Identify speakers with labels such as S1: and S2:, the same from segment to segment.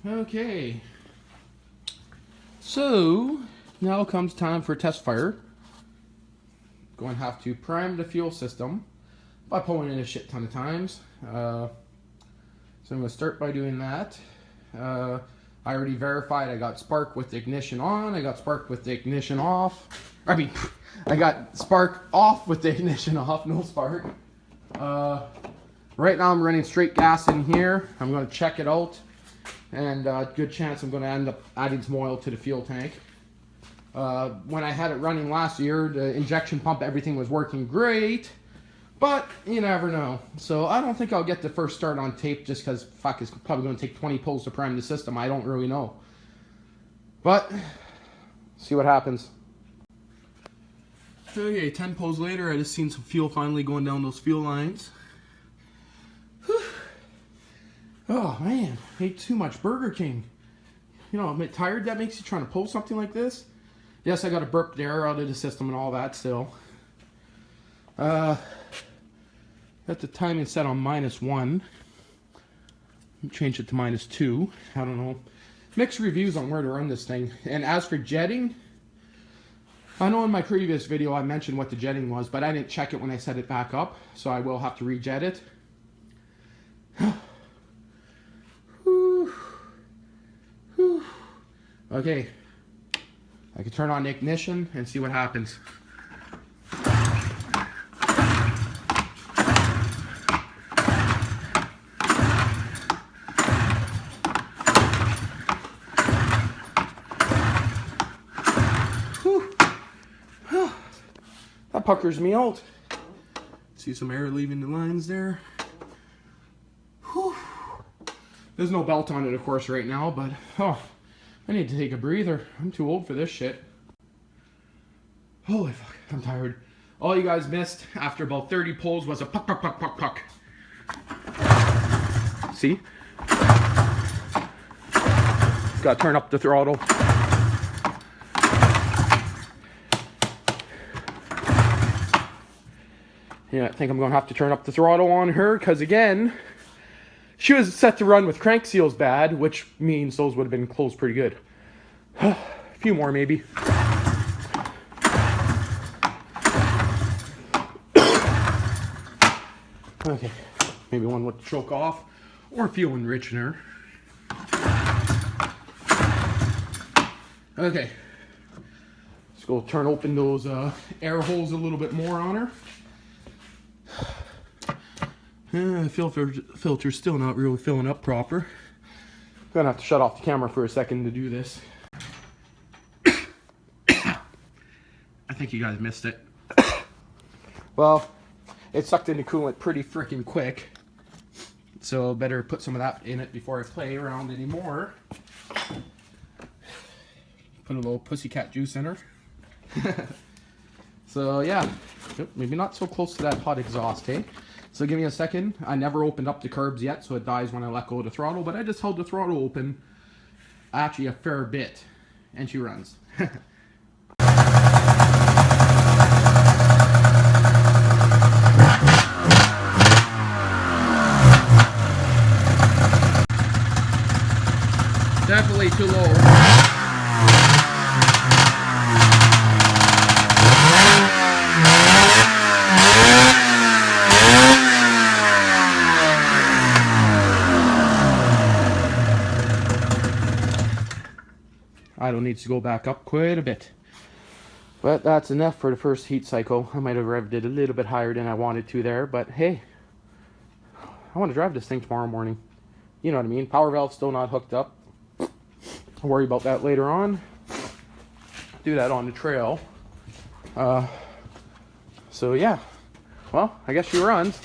S1: Okay, so now comes time for test fire. Going to have to prime the fuel system by pulling it a shit ton of times. So I'm going to start by doing that. I already verified I got spark with the ignition on, I got spark with the ignition off. I mean, I got spark off with the ignition off, no spark. Right now I'm running straight gas in here. I'm going to check it out. And good chance I'm going to end up adding some oil to the fuel tank. When I had it running last year, the injection pump, everything was working great. But you never know. So I don't think I'll get the first start on tape just because, fuck, it's probably going to take 20 pulls to prime the system. I don't really know. But, see what happens. Okay, 10 pulls later, I just seen some fuel finally going down those fuel lines. Whew. Oh man, ate too much Burger King. You know, I'm a bit tired. That makes you trying to pull something like this. Yes, I got to burp the air out of the system and all that still. Got the timing set on -1. Change it to -2. I don't know. Mixed reviews on where to run this thing. And as for jetting, I know in my previous video I mentioned what the jetting was, but I didn't check it when I set it back up, so I will have to rejet it. Okay, I can turn on the ignition and see what happens. That puckers me out. See some air leaving the lines there. Whew. There's no belt on it, of course, right now, but oh, I need to take a breather. I'm too old for this shit. Holy fuck, I'm tired. All you guys missed after about 30 pulls was a puck, puck, puck, puck, puck. See? Gotta turn up the throttle. Yeah, I think I'm gonna have to turn up the throttle on her, because again, she was set to run with crank seals bad, which means those would have been closed pretty good. A few more maybe. Okay, maybe one with the choke off or fuel enrichener. Okay, let's go turn open those air holes a little bit more on her. Filter's still not really filling up proper. Gonna have to shut off the camera for a second to do this. I think you guys missed it. Well, it sucked in the coolant pretty freaking quick. So better put some of that in it before I play around anymore. Put a little pussycat juice in her. So yeah, maybe not so close to that hot exhaust, eh? So give me a second. I never opened up the carbs yet, so it dies when I let go of the throttle, but I just held the throttle open actually a fair bit, and she runs. Definitely too low. Idle needs to go back up quite a bit. But that's enough for the first heat cycle. I might have revved it a little bit higher than I wanted to there, but hey, I want to drive this thing tomorrow morning. You know what I mean? Power valve's still not hooked up. I'll worry about that later on. Do that on the trail. So yeah, well, I guess she runs.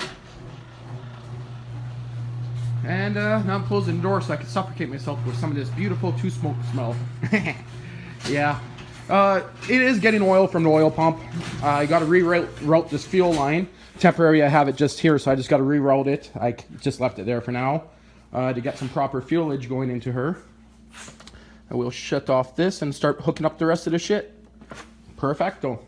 S1: And now I'm closing the door so I can suffocate myself with some of this beautiful two-smoke smell. Yeah. It is getting oil from the oil pump. I got to reroute this fuel line. Temporarily, I have it just here, so I just got to reroute it. I just left it there for now to get some proper fuelage going into her. I will shut off this and start hooking up the rest of the shit. Perfecto.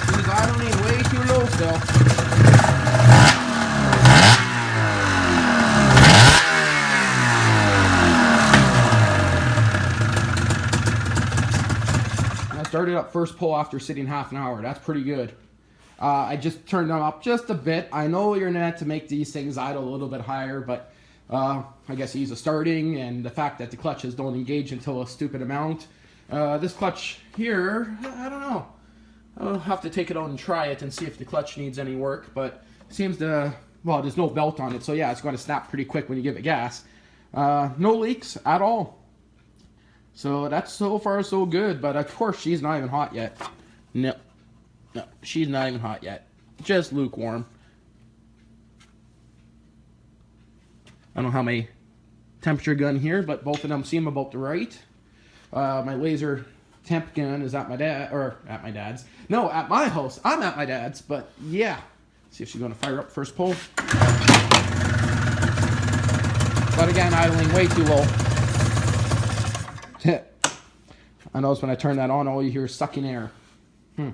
S1: She's idling way too low still. started up first pull after sitting half an hour. That's pretty good. I just turned them up just a bit. I know you're meant to make these things idle a little bit higher, but I guess ease of starting and the fact that the clutches don't engage until a stupid amount. This clutch here, I don't know. I'll have to take it out and try it and see if the clutch needs any work, but it seems to, well, there's no belt on it, so yeah, it's going to snap pretty quick when you give it gas. No leaks at all. So that's so far so good, but of course she's not even hot yet. No, she's not even hot yet. Just lukewarm. I don't have my temperature gun here, but both of them seem about the right. My laser temp gun is at my dad's. No, at my house. I'm at my dad's, but yeah. See if she's going to fire up first pull. But again, idling way too low. I notice when I turn that on, all you hear is sucking air. Well,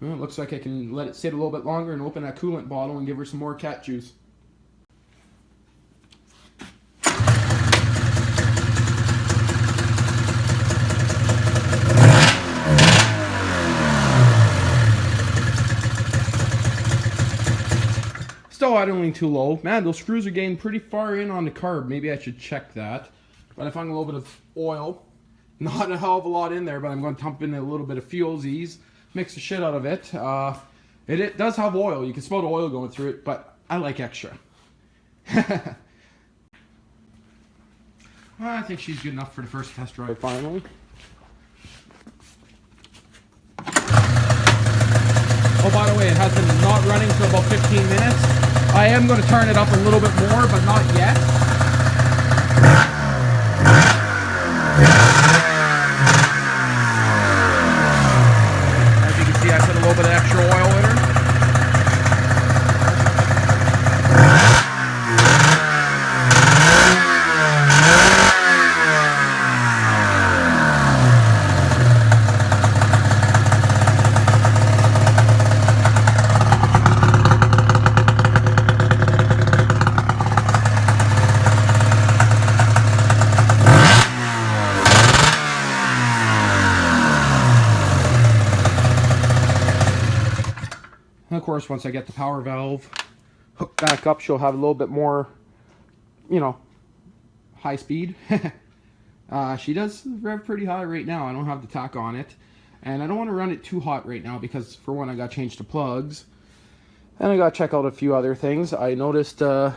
S1: it looks like I can let it sit a little bit longer and open that coolant bottle and give her some more cat juice. Still idling too low. Man, those screws are getting pretty far in on the carb. Maybe I should check that. But I found a little bit of oil. Not a hell of a lot in there, but I'm going to dump in a little bit of Fuelsies. Mix the shit out of it. It does have oil. You can smell the oil going through it, but I like extra. I think she's good enough for the first test drive finally. Oh, by the way, it has been not running for about 15 minutes. I am going to turn it up a little bit more, but not yet. As you can see, I put a little bit of extra oil in her. Of course, once I get the power valve hooked back up, she'll have a little bit more, you know, high speed. She does rev pretty high right now. I don't have the tack on it. And I don't want to run it too hot right now because, for one, I got to change the plugs. And I got to check out a few other things. I noticed some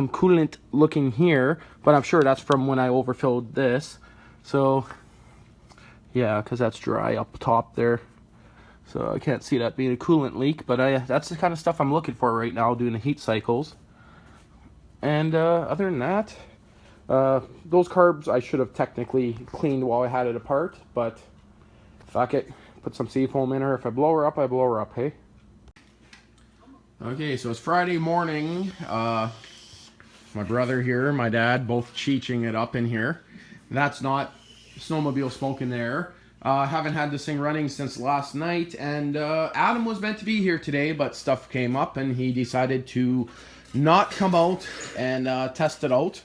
S1: coolant looking here, but I'm sure that's from when I overfilled this. So, yeah, because that's dry up top there. So I can't see that being a coolant leak, but that's the kind of stuff I'm looking for right now, doing the heat cycles. And other than that, those carbs I should have technically cleaned while I had it apart, but fuck it. Put some seafoam in her. If I blow her up, I blow her up, hey? Okay, so it's Friday morning. My brother here, my dad, both cheeching it up in here. That's not snowmobile smoke in there. Haven't had this thing running since last night, and Adam was meant to be here today, but stuff came up and he decided to not come out and test it out.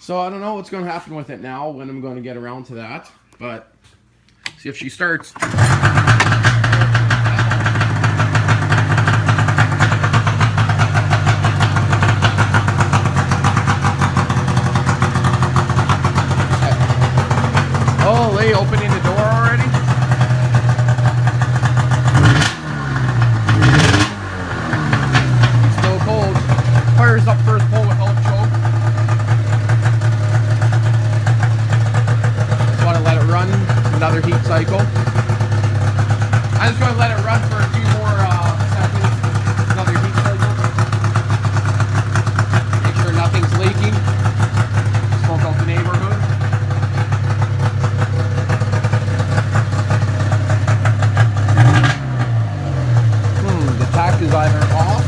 S1: So I don't know what's going to happen with it now, when I'm going to get around to that, but see if she starts. Oh, Lee, opening the door already? Still cold. Fires up first pull without choke. Just want to let it run. Another heat cycle. I'm just going to let it run for a few more seconds. Another heat cycle. Make sure nothing's leaking. Smoke out the neighborhood. Tack is either off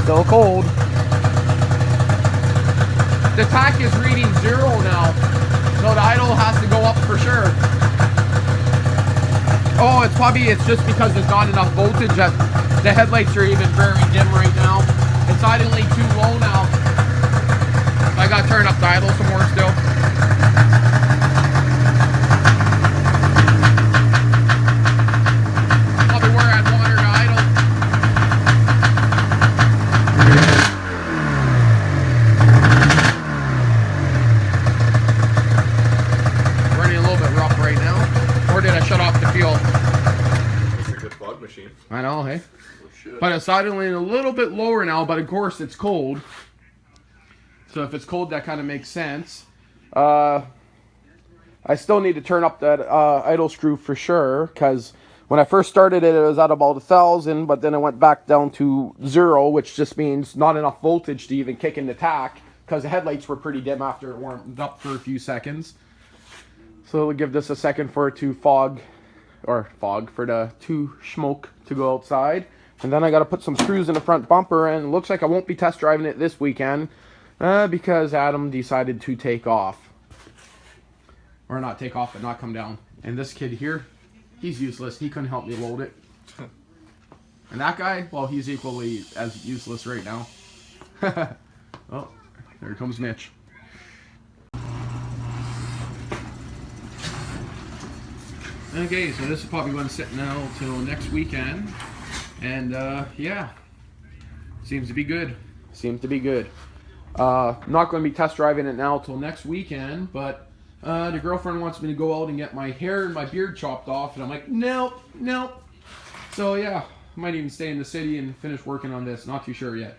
S1: still cold. The tack is reading 0 now, so the idle has to go up for sure. Oh, it's just because there's not enough voltage. That the headlights are even very dim right now. It's idling too low now. I I got to turn up the idle some more still. Probably where I'd want her to idle. Running a little bit rough right now. Or did I shut off the fuel?
S2: That's a good fog machine.
S1: I know, hey?
S2: Oh, shit.
S1: But it's idling a little bit lower now, but of course it's cold. So if it's cold, that kind of makes sense. I still need to turn up that idle screw for sure, because when I first started it, it was at about 1,000, but then it went back down to 0, which just means not enough voltage to even kick in the tack, because the headlights were pretty dim after it warmed up for a few seconds. So it'll give this a second for it to for the smoke to go outside. And then I got to put some screws in the front bumper, and it looks like I won't be test driving it this weekend because Adam decided to take off. Or not take off, but not come down. And this kid here, he's useless. He couldn't help me load it. And that guy, well, he's equally as useless right now. Oh, there comes Mitch. Okay, so this is probably going to sit now till next weekend. And yeah, seems to be good. Seems to be good. Not going to be test driving it now till next weekend, but the girlfriend wants me to go out and get my hair and my beard chopped off, and I'm like, nope, nope. So yeah, I might even stay in the city and finish working on this. Not too sure yet.